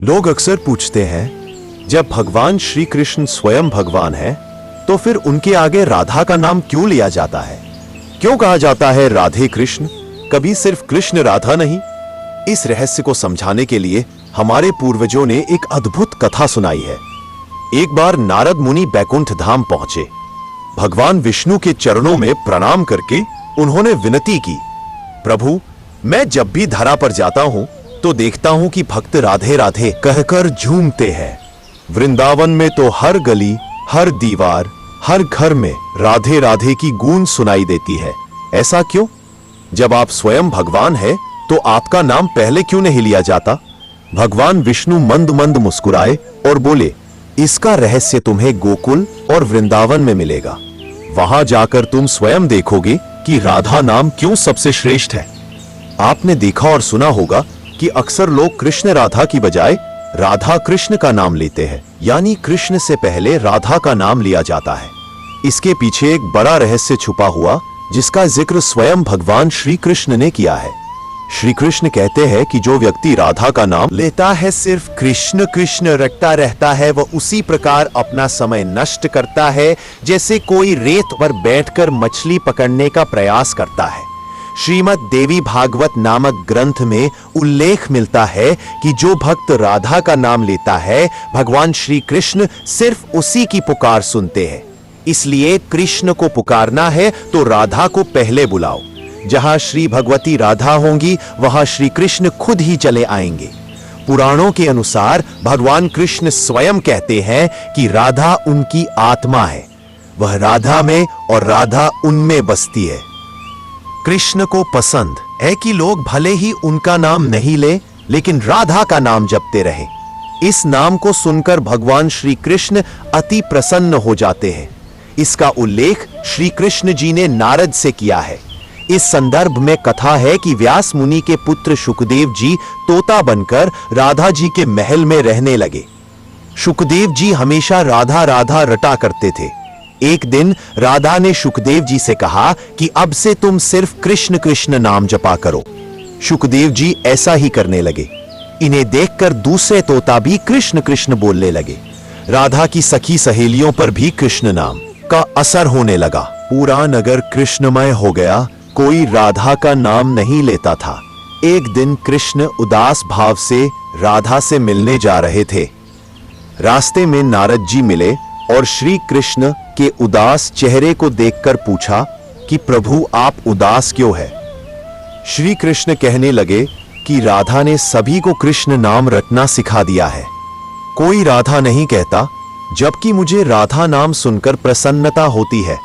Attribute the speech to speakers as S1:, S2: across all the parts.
S1: लोग अक्सर पूछते हैं, जब भगवान श्री कृष्ण स्वयं भगवान है तो फिर उनके आगे राधा का नाम क्यों लिया जाता है? क्यों कहा जाता है राधे कृष्ण, कभी सिर्फ कृष्ण राधा नहीं? इस रहस्य को समझाने के लिए हमारे पूर्वजों ने एक अद्भुत कथा सुनाई है। एक बार नारद मुनि बैकुंठ धाम पहुंचे। भगवान विष्णु के चरणों में प्रणाम करके उन्होंने विनती की, प्रभु, मैं जब भी धरा पर जाता हूं तो देखता हूं कि भक्त राधे राधे कहकर झूमते हैं। वृंदावन में तो हर गली, हर दीवार, हर घर में राधे राधे की गूंज सुनाई देती है। ऐसा क्यों? जब आप स्वयं भगवान हैं तो आपका नाम पहले क्यों नहीं लिया जाता? भगवान विष्णु मंद मंद मुस्कुराए और बोले, इसका रहस्य तुम्हें गोकुल और वृंदावन में मिलेगा। वहां जाकर तुम स्वयं देखोगे कि राधा नाम क्यों सबसे श्रेष्ठ है। आपने देखा और सुना होगा कि अक्सर लोग कृष्ण राधा की बजाय राधा कृष्ण का नाम लेते हैं, यानी कृष्ण से पहले राधा का नाम लिया जाता है। इसके पीछे एक बड़ा रहस्य छुपा हुआ, जिसका जिक्र स्वयं भगवान श्री कृष्ण ने किया है। श्री कृष्ण कहते हैं कि जो व्यक्ति राधा का नाम लेता है, सिर्फ कृष्ण कृष्ण रटता रहता है, वह उसी प्रकार अपना समय नष्ट करता है जैसे कोई रेत पर बैठकर मछली पकड़ने का प्रयास करता है। श्रीमद् देवी भागवत नामक ग्रंथ में उल्लेख मिलता है कि जो भक्त राधा का नाम लेता है, भगवान श्री कृष्ण सिर्फ उसी की पुकार सुनते हैं। इसलिए कृष्ण को पुकारना है तो राधा को पहले बुलाओ। जहां श्री भगवती राधा होंगी, वहां श्री कृष्ण खुद ही चले आएंगे। पुराणों के अनुसार भगवान कृष्ण स्वयं कहते हैं कि राधा उनकी आत्मा है। वह राधा में और राधा उनमें बसती है। कृष्ण को पसंद है कि लोग भले ही उनका नाम नहीं ले, लेकिन राधा का नाम जपते रहे। इस नाम को सुनकर भगवान श्री कृष्ण अति प्रसन्न हो जाते हैं। इसका उल्लेख श्री कृष्ण जी ने नारद से किया है। इस संदर्भ में कथा है कि व्यास मुनि के पुत्र शुकदेव जी तोता बनकर राधा जी के महल में रहने लगे। शुकदेव जी हमेशा राधा राधा रटा करते थे। एक दिन राधा ने शुकदेव जी से कहा कि अब से तुम सिर्फ कृष्ण कृष्ण नाम जपा करो। शुकदेव जी ऐसा ही करने लगे। इन्हें देखकर दूसरे तोता भी कृष्ण कृष्ण बोलने लगे। राधा की सखी सहेलियों पर भी कृष्ण नाम का असर होने लगा। पूरा नगर कृष्णमय हो गया। कोई राधा का नाम नहीं लेता था। एक दिन कृष्ण उदास भाव से राधा से मिलने जा रहे थे। रास्ते में नारद जी मिले और श्री कृष्ण के उदास चेहरे को देखकर पूछा कि प्रभु, आप उदास क्यों है? श्री कृष्ण कहने लगे कि राधा ने सभी को कृष्ण नाम रटना सिखा दिया है। कोई राधा नहीं कहता, जबकि मुझे राधा नाम सुनकर प्रसन्नता होती है।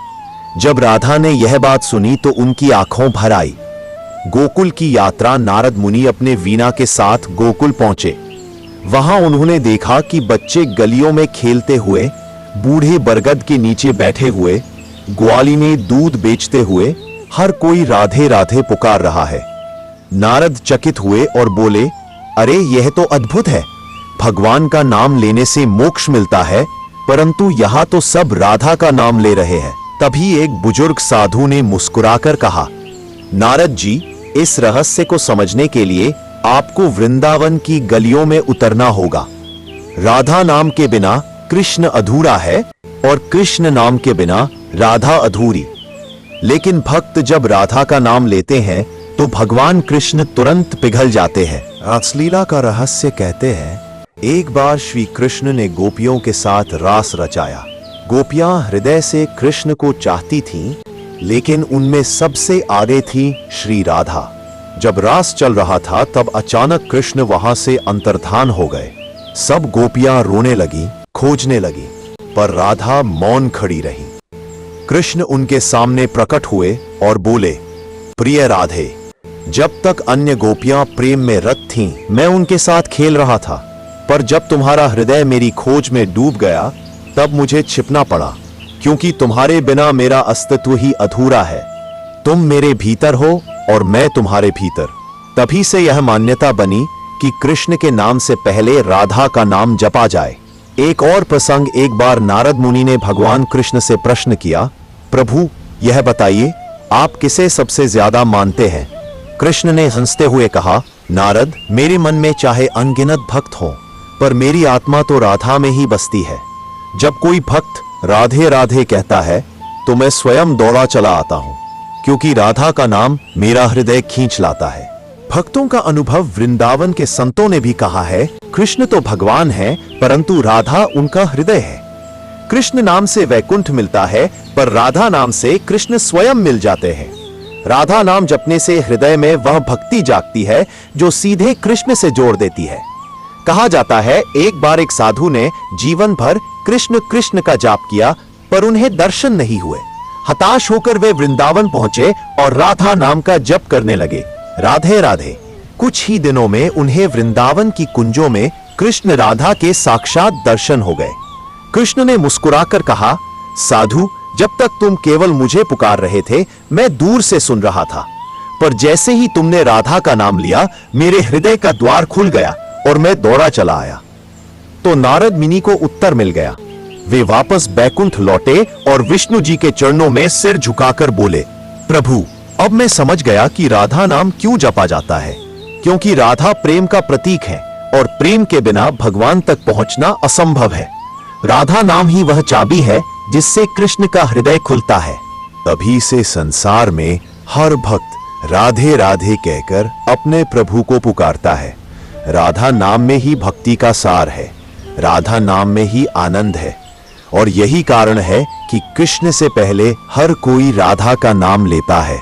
S1: जब राधा ने यह बात सुनी तो उनकी आंखों भर आई। गोकुल की यात्रा नारद मुनि अपने वीणा के साथ गोकुल पहुंचे। वहां उन्होंने देखा कि बच्चे गलियों में खेलते हुए, बूढ़े बरगद के नीचे बैठे हुए, ग्वाली में दूध बेचते हुए, हर कोई राधे राधे पुकार रहा है। नारद चकित हुए और बोले, अरे यह तो अद्भुत है। भगवान का नाम लेने से मोक्ष मिलता है, परंतु यहां तो सब राधा का नाम ले रहे हैं। तभी एक बुजुर्ग साधु ने मुस्कुराकर कहा, नारद जी, इस रहस्य को समझने के लिए आपको वृंदावन की गलियों में उतरना होगा। राधा नाम के बिना कृष्ण अधूरा है और कृष्ण नाम के बिना राधा अधूरी। लेकिन भक्त जब राधा का नाम लेते हैं तो भगवान कृष्ण तुरंत पिघल जाते हैं। रासलीला का रहस्य कहते हैं, एक बार श्री कृष्ण ने गोपियों के साथ रास रचाया। गोपियां हृदय से कृष्ण को चाहती थीं, लेकिन उनमें सबसे आगे थी श्री राधा। जब रास चल रहा था तब अचानक कृष्ण वहां से अंतर्धान हो गए। सब गोपियां रोने लगी, खोजने लगी, पर राधा मौन खड़ी रही। कृष्ण उनके सामने प्रकट हुए और बोले, प्रिय राधे, जब तक अन्य गोपियां प्रेम में रत थीं, मैं उनके साथ खेल रहा था, पर जब तुम्हारा हृदय मेरी खोज में डूब गया तब मुझे छिपना पड़ा, क्योंकि तुम्हारे बिना मेरा अस्तित्व ही अधूरा है। तुम मेरे भीतर हो और मैं तुम्हारे भीतर। तभी से यह मान्यता बनी कि कृष्ण के नाम से पहले राधा का नाम जपा जाए। एक और प्रसंग, एक बार नारद मुनि ने भगवान कृष्ण से प्रश्न किया, प्रभु, यह बताइए आप किसे सबसे ज्यादा मानते हैं? कृष्ण ने हंसते हुए कहा, नारद, मेरे मन में चाहे अनगिनत भक्त हों, पर मेरी आत्मा तो राधा में ही बसती है। जब कोई भक्त राधे राधे कहता है तो मैं स्वयं दौड़ा चला आता हूं, क्योंकि राधा का नाम मेरा हृदय खींच लाता है। भक्तों का अनुभव वृंदावन के संतों ने भी कहा है, कृष्ण तो भगवान है परंतु राधा उनका हृदय है। कृष्ण नाम से वैकुंठ मिलता है, पर राधा नाम से कृष्ण स्वयं मिल जाते हैं। राधा नाम जपने से हृदय में वह भक्ति जागती है जो सीधे कृष्ण से जोड़ देती है। कहा जाता है, एक बार एक साधु ने जीवन भर कृष्ण कृष्ण का जाप किया, पर उन्हें दर्शन नहीं हुए। हताश होकर वे वृंदावन पहुंचे और राधा नाम का जप करने लगे, राधे राधे। कुछ ही दिनों में उन्हें वृंदावन की कुंजों में कृष्ण राधा के साक्षात दर्शन हो गए। कृष्ण ने मुस्कुराकर कहा, साधु, जब तक तुम केवल मुझे पुकार रहे थे मैं दूर से सुन रहा था, पर जैसे ही तुमने राधा का नाम लिया मेरे हृदय का द्वार खुल गया और मैं दौड़ा चला आया। तो नारद मुनि को उत्तर मिल गया। वे वापस बैकुंठ लौटे और विष्णु जी के चरणों में सिर झुकाकर बोले, प्रभु, अब मैं समझ गया कि राधा नाम क्यों जपा जाता है, क्योंकि राधा प्रेम का प्रतीक है और प्रेम के बिना भगवान तक पहुंचना असंभव है। राधा नाम ही वह चाबी है जिससे कृष्ण का हृदय खुलता है। तभी से संसार में हर भक्त राधे राधे कहकर अपने प्रभु को पुकारता है। राधा नाम में ही भक्ति का सार है, राधा नाम में ही आनंद है, और यही कारण है कि कृष्ण से पहले हर कोई राधा का नाम लेता है।